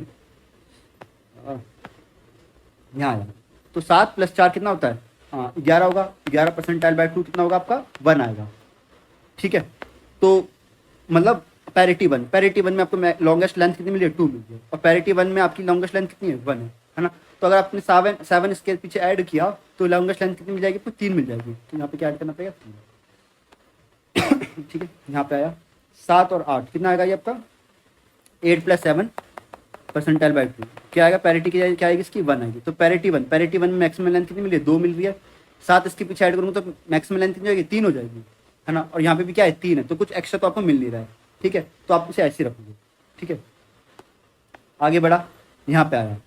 यहाँ आया। तो 7 + 4 कितना होता है, 11 होगा। 11 परसेंटाइल बाय 2 कितना होगा आपका, 1 आएगा, ठीक है। तो मतलब पैरिटी 1 में आपको लॉन्गेस्ट लेंथ कितनी मिली है, 2 मिली है। और पैरिटी 1 में आपकी लॉन्गेस्ट लेंथ कितनी है, 1 है ना। तो अगर आपने 7 इसके पीछे ऐड किया तो लॉन्गेस्ट लेंथ कितनी मिल जाएगी, आपको 3 मिल जाएगी। तो यहाँ पे क्या ऐड करना पड़ेगा, 3 ठीक है। यहाँ पे आया 7 और 8 कितना आएगा ये आपका, 8 + 7 परसेंटाइल बाय 2 क्या आएगा, पैरिटी की क्या आएगी इसकी, 1 आएगी। तो पैरिटी 1 में मैक्सिमम लेंथ कितनी मिली है, 2 मिल रही है। 7 इसके पीछे ऐड करूँगा तो मैक्सिमम लेंथ कितनी हो जाएगी, 3 हो जाएगी, है ना। और यहाँ पे भी क्या है, 3 है। तो कुछ एक्स्ट्रा तो आपको मिल नहीं रहा है, ठीक है। तो आप इसे ऐसे रखोगे, ठीक है। आगे बढ़ा, यहाँ पे आया,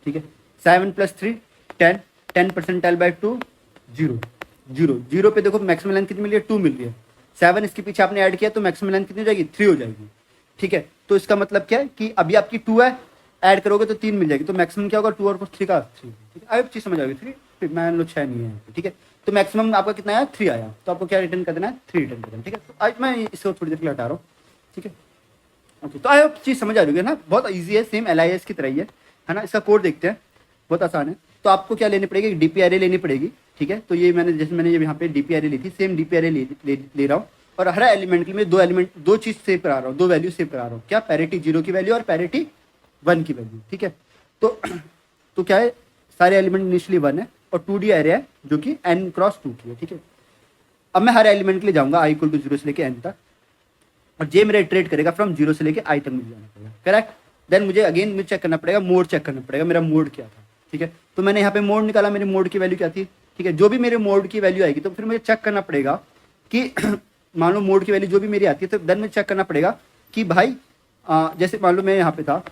ठीक है। 7 + 3 10, 10 परसेंटाइल बाय 2 0, 0 0 पे देखो मैक्सिमम लेंथ कितनी मिल रही है, 2 मिल रही है। 7 इसके पीछे आपने ऐड किया तो मैक्सिमम लेंथ कितनी हो जाएगी, 3 हो जाएगी, ठीक है। तो इसका मतलब क्या है कि अभी आपकी 2 है, ऐड करोगे तो 3 मिल जाएगी, तो मैक्सिमम क्या होगा 2 और 3 का 3, ठीक है। अब चीज़ समझ आ गई, 3 मान लो 6 नहीं है, ठीक है। तो मैक्सिमम आपका कितना आया 3 आया, तो आपको क्या रिटर्न कर देना है 3 रिटर्न कर देना, ठीक है। तो आज मैं इसको थोड़ी देर के लिए हटा रहा हूँ, ठीक है। ओके, तो आई होप चीज़ समझ आ रही है ना, बहुत ईजी है, सेम LIS की तरह ही है ना। इसका कोड देखते हैं, बहुत आसान है। तो आपको क्या लेनी पड़ेगी, DP array लेनी पड़ेगी, ठीक है। तो ये मैंने यहाँ पे DP array ली थी, सेम DP array ले रहा हूँ, और हर एलिमेंट के लिए दो चीज़ सेव करा रहा हूँ, 2 वैल्यू सेव करा रहा हूँ, क्या पैरिटी 0 की वैल्यू और पैरिटी 1 की वैल्यू, ठीक है। तो क्या है, सारे एलिमेंट इनिशियली 1 है, और 2D array है जो कि n×2 की है, ठीक है। अब मैं हर एलिमेंट के लिए जाऊँगा i = 0 से लेकर n तक, और जे मेरा इटरेट करेगा फ्रॉम 0 से लेके i तक मुझे जाना पड़ेगा, करेक्ट। देन मुझे अगेन चेक करना पड़ेगा, मोड चेक करना पड़ेगा, मेरा मोड क्या था, ठीक है। तो मैंने यहाँ पे मोड निकाला, मेरे मोड की वैल्यू क्या थी, ठीक है। जो भी मेरे मोड की वैल्यू आएगी तो फिर मुझे चेक करना पड़ेगा कि मान लो मोड की वैल्यू जो भी मेरी आती है, तो देन मुझे चेक करना पड़ेगा कि भाई जैसे मान लो मैं यहाँ पे था,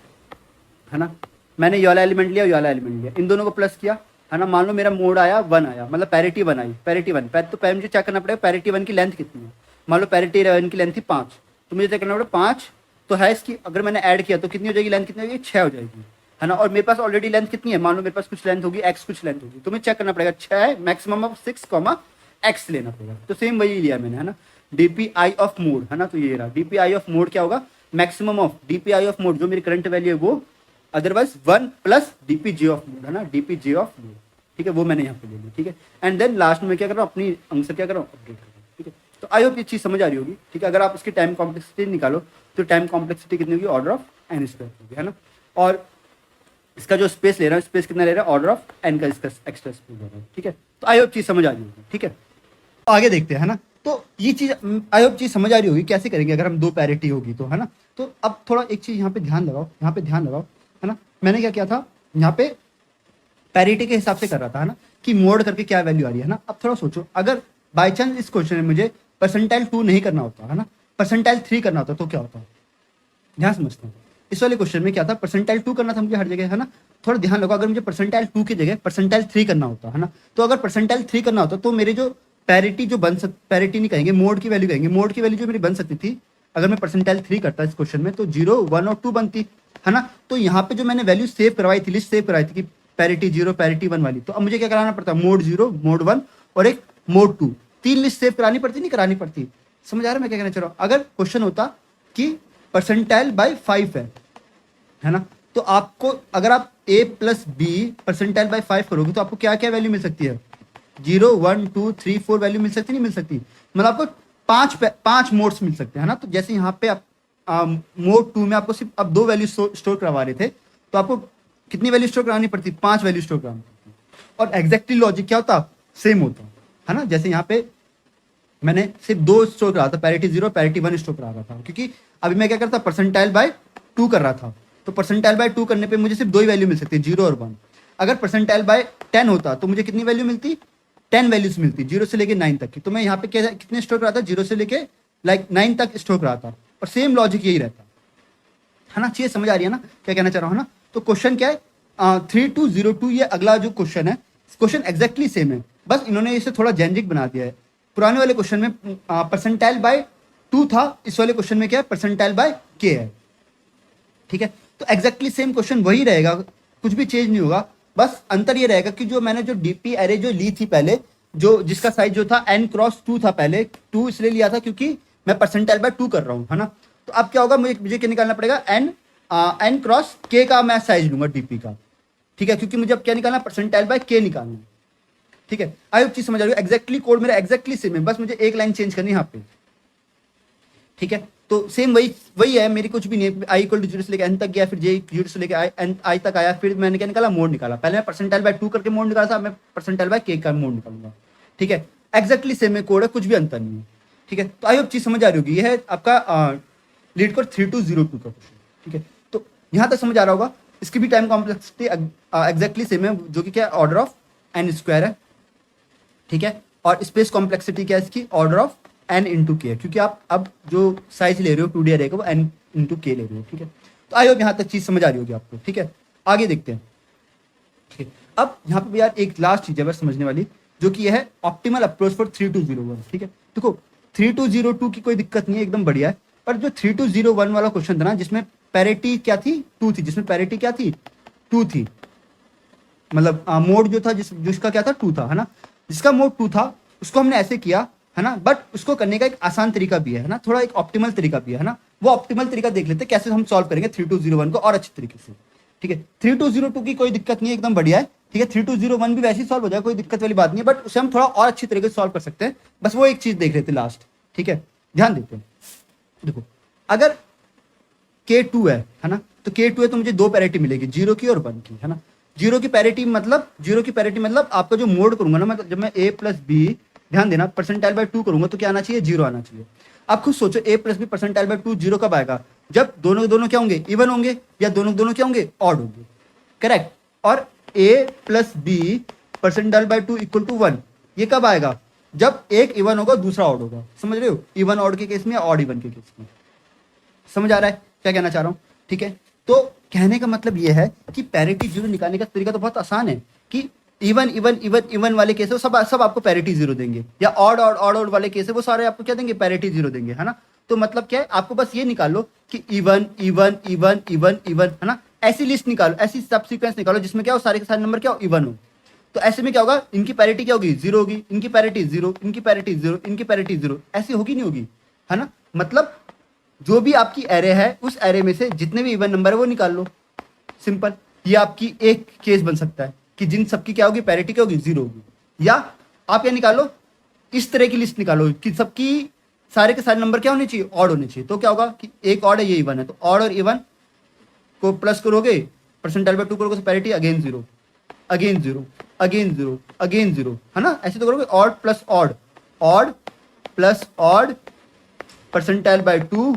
है ना, मैंने ये वाला एलिमेंट लिया, ये वाला एलिमेंट लिया, इन दोनों को प्लस किया, है ना। मान लो मेरा मोड आया 1 आया, मतलब पैरिटी 1 आई, पैरिटी 1, तो पहले मुझे चेक करना पड़ेगा पैरिटी 1 की लेंथ कितनी है। मान लो पैरिटी 1 की लेंथ थी 5, तो मुझे चेक करना पड़ेगा 5 तो है इसकी, अगर मैंने ऐड किया तो कितनी हो जाएगी, लेंथ कितनी हो जाएगी, 6 हो जाएगी, है ना। और मेरे पास ऑलरेडी लेंथ कितनी है, मान लो मेरे पास कुछ लेंथ होगी x, कुछ लेंथ होगी, तो मुझे चेक करना पड़ेगा 6 मैक्सिमम ऑफ 6, x लेना पड़ेगा। तो सेम वही लिया मैंने, है ना, DPI ऑफ मोड, है ना। तो ये रहा DPI ऑफ मोड, क्या होगा, maximum of DPI of mode, जो मेरी करंट वैल्यू है वो, otherwise 1 plus DPJ of mode, है ना, DPJ ऑफ मोड, ठीक है, वो मैंने यहाँ पे ले ली, ठीक है। एंड देन लास्ट में क्या कर रहा हूँ, अपनी आंसर क्या कर रहा हूँ, अपडेट कर रहा हूँ, ठीक है। तो आई होप ये चीज़ समझ आ रही होगी, ठीक है। अगर आप इसकी टाइम कॉम्प्लेक्सिटी निकालो तो टाइम कॉम्प्लेक्सिटी कितनी होगी, ऑर्डर ऑफ n² होगी, है ना। और इसका जो स्पेस ले रहा है, स्पेस कितना ले रहा है, ऑर्डर ऑफ n का इसका एक्स्ट्रा स्पेस ले रहा है, ठीक है। तो आई होप चीज़ समझ आ रही होगी, ठीक है। तो आगे देखते हैं, है ना। तो ये चीज़ आई होप चीज़ समझ आ रही होगी, कैसे करेंगे अगर हम 2 पैरिटी होगी तो, है ना। तो अब थोड़ा एक चीज़ यहाँ पे ध्यान लगाओ, यहाँ पे ध्यान लगाओ, है ना। मैंने क्या किया था, यहाँ पे पैरिटी के हिसाब से कर रहा था, है ना, कि मोड करके क्या वैल्यू आ रही है ना। अब थोड़ा सोचो, अगर बाई चांस इस क्वेश्चन में मुझे परसेंटाइल 2 नहीं करना होता, है ना, परसेंटाइल 3 करना होता, तो क्या होता, ध्यान समझते हैं। इस वाले क्वेश्चन में क्या था, परसेंटाइल 2 करना था मुझे हर जगह, है ना। थोड़ा ध्यान रखो, अगर मुझे परसेंटाइल 2 की जगह परसेंटाइल 3 करना होता, है ना, तो अगर परसेंटाइल 3 करना होता तो मेरे जो पैरिटी जो पैरिटी नहीं कहेंगे, मोड की वैल्यू कहेंगे, मोड की वैल्यू जो मेरी बन सकती थी अगर मैं परसेंटाइल 3 करता इस क्वेश्चन में, तो 0, 1 और 2 बनती, है ना। तो यहाँ पे जो मैंने वैल्यू सेव करवाई थी, लिस्ट सेव करवाई थी कि पैरिटी 0, पैरिटी 1 वाली, तो अब मुझे क्या कराना पड़ता, मोड 0, मोड 1 और एक मोड 2, 3 लिस्ट सेव करानी पड़ती, नहीं करानी पड़ती। समझ आ रहा है मैं क्या कहना चाह रहा हूँ। अगर क्वेश्चन होता कि परसेंटाइल बाय 5 है ना, तो आपको अगर आप a plus B percentile by 5 करोगे तो आपको क्या क्या वैल्यू मिल सकती है, 0, 1, 2, 3, 4 वैल्यू मिल सकती, नहीं मिल सकती, मतलब आपको 5 मोड्स मिल सकते हैं, है ना। तो जैसे यहाँ पे आप मोड 2 में आपको सिर्फ अब 2 वैल्यू स्टोर करवा रहे थे, तो आपको कितनी वैल्यू स्टोर करानी पड़ती, 5 वैल्यू स्टोर करानी पड़ती, और एग्जैक्टली लॉजिक क्या होता, सेम होता, है ना। जैसे यहाँ पे मैंने सिर्फ 2 स्टोर करा था, पैरिटी 0, पैरिटी 1 स्टोर करा रहा था, क्योंकि अभी मैं क्या करता, परसेंटाइल बाय 2 कर रहा था, तो परसेंटाइल बाय 2 करने पे मुझे सिर्फ 2 ही वैल्यू मिल सकती है, 0 और 1। अगर परसेंटाइल बाय 10 होता तो मुझे कितनी वैल्यू मिलती, 10 वैल्यूज मिलती, 0 से लेके 9 तक की। तो मैं यहाँ पे क्या कितने स्टोर करा था, 0 से लेके 9 तक स्टोर करा था, और सेम लॉजिक यही रहता है ना। चीज़ समझ आ रही है ना क्या कहना चाह रहा हूँ, है ना। तो क्वेश्चन क्या है, 3202, ये अगला जो क्वेश्चन है, क्वेश्चन एग्जैक्टली सेम है, बस इन्होंने इसे थोड़ा जेनरिक बना दिया है। पुराने वाले क्वेश्चन में परसेंटाइल बाय 2 था, इस वाले क्वेश्चन में क्या है, परसेंटाइल बाय k है, ठीक है। तो एग्जैक्टली सेम क्वेश्चन वही रहेगा, कुछ भी चेंज नहीं होगा, बस अंतर ये रहेगा कि जो मैंने जो डीपी एरे जो ली थी पहले, जो जिसका साइज जो था n×2 था, पहले 2 इसलिए लिया था क्योंकि मैं परसेंटाइल बाय 2 कर रहा हूँ, है ना। तो अब क्या होगा, मुझे क्या निकालना पड़ेगा, n×k का मैं साइज लूंगा डीपी का, ठीक है, क्योंकि मुझे अब क्या निकालना, परसेंटाइल बाय k निकालना है, ठीक है। आई होप चीज समझ आ रही है, एग्जैक्टली कोड मेरा एग्जैक्टली सेम है, बस मुझे एक लाइन चेंज करनी है यहाँ पे, ठीक है। तो सेम वही है, मेरी कुछ भी नहीं है। i = 0 से लेकर n तक गया, फिर j 0 से लेकर i तक आया, फिर मैंने क्या निकाला, मोड निकाला। पहले मैं परसेंटाइल बाय 2 करके मोड निकाला था, मैं परसेंटाइल बाय k का मोड निकालूंगा, ठीक है। एग्जैक्टली सेम है कोड है, कुछ भी अंतर नहीं है, ठीक है। तो आई होप चीज समझ आ रही होगी। ये है आपका LeetCode 3202 का क्वेश्चन, ठीक है। तो यहाँ तक समझ आ रहा होगा। इसकी भी टाइम कॉम्प्लेक्सिटी एग्जैक्टली सेम है, जो कि क्या, ऑर्डर ऑफ n² है, ठीक है। और स्पेस कॉम्प्लेक्सिटी क्या है इसकी, ऑर्डर ऑफ n×k है, क्योंकि आप अब जो साइज ले रहे हो 2D अरे का वो n×k ले रहे हो, ठीक है। तो आई होप यहाँ तक चीज समझ आ रही होगी आपको, ठीक है। आगे देखते हैं, ठीक है। अब यहाँ पे यार एक लास्ट चीज है बस समझने वाली, जो कि यह है ऑप्टिमल अप्रोच फॉर 3201, ठीक है। देखो 3202 की कोई दिक्कत नहीं है, एकदम बढ़िया है, पर जो 3201 वाला क्वेश्चन था ना, जिसमें पैरिटी क्या थी, 2 थी, जिसमें पैरिटी क्या थी, 2 थी, मतलब मोड जो था जिसका क्या था, 2 था, है ना। जिसका मोड 2 था उसको हमने ऐसे किया, है ना, बट उसको करने का एक आसान तरीका भी है ना, थोड़ा एक ऑप्टिमल तरीका भी है ना। वो ऑप्टिमल तरीका देख लेते हैं कैसे हम सॉल्व करेंगे 3201 को और अच्छे तरीके से। ठीक है, 3202 की कोई दिक्कत नहीं है, एकदम बढ़िया है। ठीक है, 3201 भी वैसे ही सॉल्व हो जाएगा, कोई दिक्कत वाली बात नहीं है, बट उसे हम थोड़ा और अच्छी तरीके से सॉल्व कर सकते हैं। बस वो एक चीज देख लेते हैं लास्ट। ठीक है, ध्यान देते हैं। देखो, अगर K2 है ना, तो K2 है तो मुझे 2 पैरिटी मिलेगी, 0 की और 1 की, है ना। जीरो की पैरिटी मतलब आपका जो मोड करूंगा ना, मतलब जब मैं a प्लस बी, ध्यान देना, परसेंटाइल बाय 2 करूंगा तो क्या आना चाहिए, 0 आना चाहिए। आप खुद सोचो, a plus B percentile by 2 0 कब आएगा, जब दोनों दोनों क्या होंगे, इवन होंगे, या दोनों दोनों क्या होंगे, ऑड होंगे। करेक्ट। और a plus B percentile by 2 equal to 1, ये कब आएगा, जब एक इवन होगा दूसरा ऑड होगा। समझ रहे हो, इवन ऑड के केस में, ऑड इवन के केस में। समझ आ रहा है क्या कहना चाह रहा हूं। ठीक है, तो कहने का मतलब यह है कि पैरिटी 0 निकालने का तरीका तो बहुत आसान है कि इवन इवन इवन इवन वाले केस है सब आपको पैरिटी 0 देंगे, या ऑड ऑड ऑड ऑड वाले केस है वो सारे आपको क्या देंगे, पैरिटी 0 देंगे, है ना। तो मतलब क्या है, आपको बस ये निकाल लो कि even even even even even, है ना। ऐसी लिस्ट निकालो, ऐसी सब सीक्वेंस निकालो जिसमें क्या हो, सारे के सारे नंबर क्या हो, इवन हो। तो ऐसे में क्या होगा, इनकी पैरिटी क्या होगी, 0 होगी, इनकी पैरिटी 0, इनकी पैरिटी 0, इनकी पैरिटी 0, ऐसी होगी नहीं होगी, है ना। मतलब जो भी आपकी एरे है उस एरे में से जितने भी इवन नंबर है वो निकाल लो, सिंपल। ये आपकी एक केस बन सकता है कि जिन सबकी क्या होगी, पैरिटी क्या होगी, 0 होगी। या आप क्या निकालो, इस तरह की लिस्ट निकालो कि सबकी सारे के सारे नंबर क्या होने चाहिए, ऑड होने चाहिए। तो क्या होगा कि एक ऑड है, ये इवन है, तो ऑड और इवन को प्लस करोगे, परसेंटाइल बाय 2 करोगे तो parity again 0, again 0, again 0, again 0, है ना। ऐसे तो करोगे, odd plus odd, odd plus odd, percentile by 2,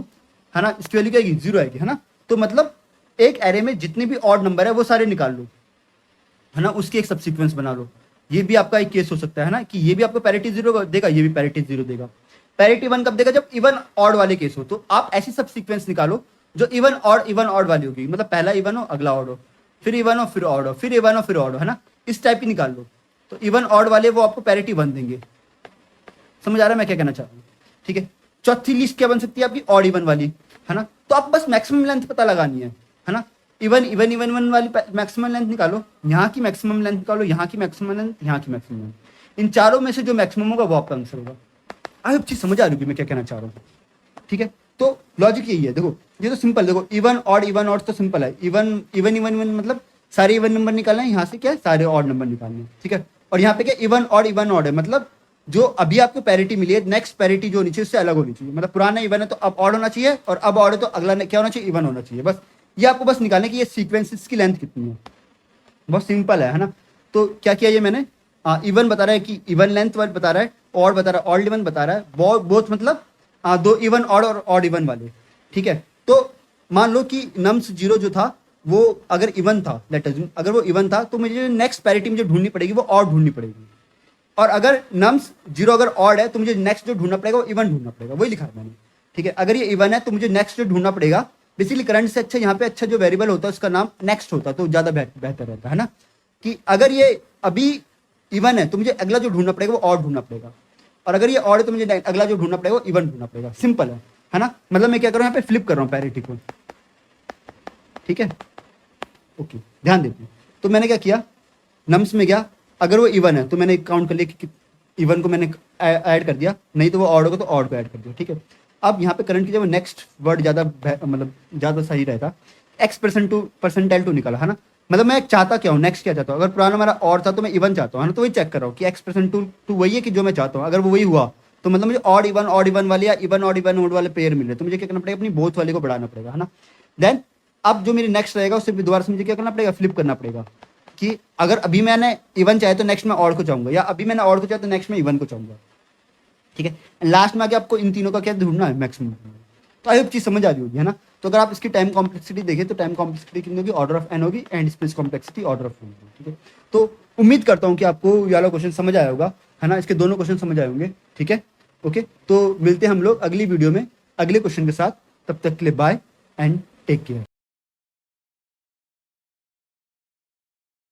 है ना, इसकी वैल्यू क्या आएगी, 0 आएगी, है ना। तो मतलब एक एरे में जितने भी ऑड नंबर है वो सारे निकाल लो, है ना, उसकी एक सब सीक्वेंस बना लो। ये भी आपका एक केस हो सकता है ना, कि ये भी आपको पैरिटी 0 देगा, ये भी पैरिटी 0 देगा। पैरिटी 1 कब देगा, जब इवन ऑड वाले केस हो। तो आप ऐसी सब सीक्वेंस निकालो जो इवन ऑड वाली होगी, मतलब पहला इवन हो, अगला ऑड हो, फिर इवन हो, फिर ऑड हो, फिर इवन हो, फिर ऑड हो, है ना। इस टाइप की निकाल लो। तो इवन ऑड वाले वो आपको पैरिटी 1 देंगे। समझ आ रहा है मैं क्या कहना चाह रहा हूँ। ठीक है, चौथी लिस्ट क्या बन सकती है आपकी, ऑड इवन वाली, है ना। तो आप बस मैक्सिमम लेंथ पता लगानी है ना। इवन इवन इवन वन वाली मैक्सिमम लेंथ निकालो, यहाँ की मैक्सिमम लेंथ निकालो, यहाँ की मैक्सिमम लेंथ, यहाँ की मैक्सिमम लेंथ, इन चारों में से जो मैक्सिमम होगा वो आपका आंसर होगा। आई होप चीज समझ आ रही होगी मैं क्या कहना चाह रहा हूँ। ठीक है, तो लॉजिक यही है। देखो ये तो सिंपल, देखो इवन ऑड तो सिंपल है। इवन इवन इवन इवन मतलब सारे इवन नंबर निकालना है, यहाँ से क्या है, सारे ऑड नंबर निकालने हैं। ठीक है, और यहाँ पे क्या इवन ऑड है, मतलब जो अभी आपको पैरिटी मिली है, नेक्स्ट पैरिटी जो होनी चाहिए उससे अलग होनी चाहिए। मतलब पुराना इवन है तो अब ऑड होना चाहिए, और अब ऑड है तो अगला क्या होना चाहिए, इवन होना चाहिए। बस ये आपको बस निकालने की ये सीक्वेंसेस की लेंथ कितनी है, बहुत सिंपल है ना। तो क्या किया ये मैंने, इवन बता रहा है कि इवन लेंथ वाले बता रहा है, ऑड बता रहा है, ऑड इवन बता रहा है, बोथ मतलब दो इवन ऑड और ऑड इवन वाले। ठीक है, तो मान लो कि नम्स 0 जो था वो अगर इवन था, लेट अस अगर वो इवन था तो मुझे नेक्स्ट पैरिटी मुझे ढूंढनी पड़ेगी, वो ऑड ढूंढनी पड़ेगी। और अगर नम्स 0 अगर ऑड है तो मुझे नेक्स्ट जो ढूंढना पड़ेगा वो इवन ढूंढना पड़ेगा, वही लिखा है मैंने। ठीक है, अगर ये इवन है तो मुझे नेक्स्ट जो ढूंढना पड़ेगा, बेसिकली करंट से अच्छा यहाँ पे अच्छा जो वेरिएबल होता है उसका नाम नेक्स्ट होता है, तो ज्यादा बेहतर रहता है ना। कि अगर ये अभी इवन है तो मुझे अगला जो ढूंढना पड़ेगा वो ऑड ढूंढना पड़ेगा, और अगर ये ऑड है तो मुझे अगला जो ढूंढना पड़ेगा वो इवन ढूंढना पड़ेगा। सिंपल है ना। मतलब मैं क्या कर रहा हूँ, यहाँ पे फ्लिप कर रहा हूँ पैरिटी को। ठीक है, ओके, ध्यान देते हैं। तो मैंने क्या किया, नम्स में गया, अगर वो इवन है तो मैंने काउंट कर लिया कि इवन को मैंने ऐड कर दिया, नहीं तो वो ऑड होगा तो ऑड को ऐड कर दिया। ठीक है, अब यहाँ पे करंट की जब नेक्स्ट वर्ड ज़्यादा मतलब ज़्यादा सही रहता, परसेंटाइल 2 निकाला, है ना। मतलब मैं चाहता क्या हूँ, नेक्स्ट क्या चाहता हूँ। अगर पुराना हमारा ऑड था तो मैं इवन चाहता हूँ, है ना, तो वही चेक कर रहा हूँ कि x% वही है कि जो मैं चाहता हूँ। अगर वो वही हुआ तो मतलब मुझे ऑड इवन वाले या इवन ऑड वाले पेयर मिल रहे, तो मुझे क्या करना पड़ेगा, अपनी बोथ वाले को बढ़ाना पड़ेगा, है ना। देन अब जो मेरी नेक्स्ट रहेगा उससे दोबारा से मुझे क्या करना पड़ेगा, फ्लिप करना पड़ेगा कि अगर अभी मैंने इवन चाहे तो नेक्स्ट में ऑड को चाहूंगा, या अभी मैंने ऑड को चाहे तो नेक्स्ट में इवन को चाहूंगा। ठीक है, लास्ट में आके आपको इन तीनों का क्या ढूंढना है, मैक्सिमम। तो आई होप चीज समझ आ रही होगी, है ना। तो अगर आप इसकी टाइम कॉम्प्लेक्सिटी देखें तो टाइम कॉम्प्लेक्सिटी कितनी होगी, ऑर्डर ऑफ एन होगी, and space complexity order of होगी। ठीक है, तो उम्मीद करता हूँ कि आपको ये वाला क्वेश्चन समझ आया होगा, है ना। इसके दोनों क्वेश्चन समझ आए होंगे। ठीक है, ओके, तो मिलते हैं हम लोग अगली वीडियो में अगले क्वेश्चन के साथ। तब तक के लिए बाय एंड टेक केयर।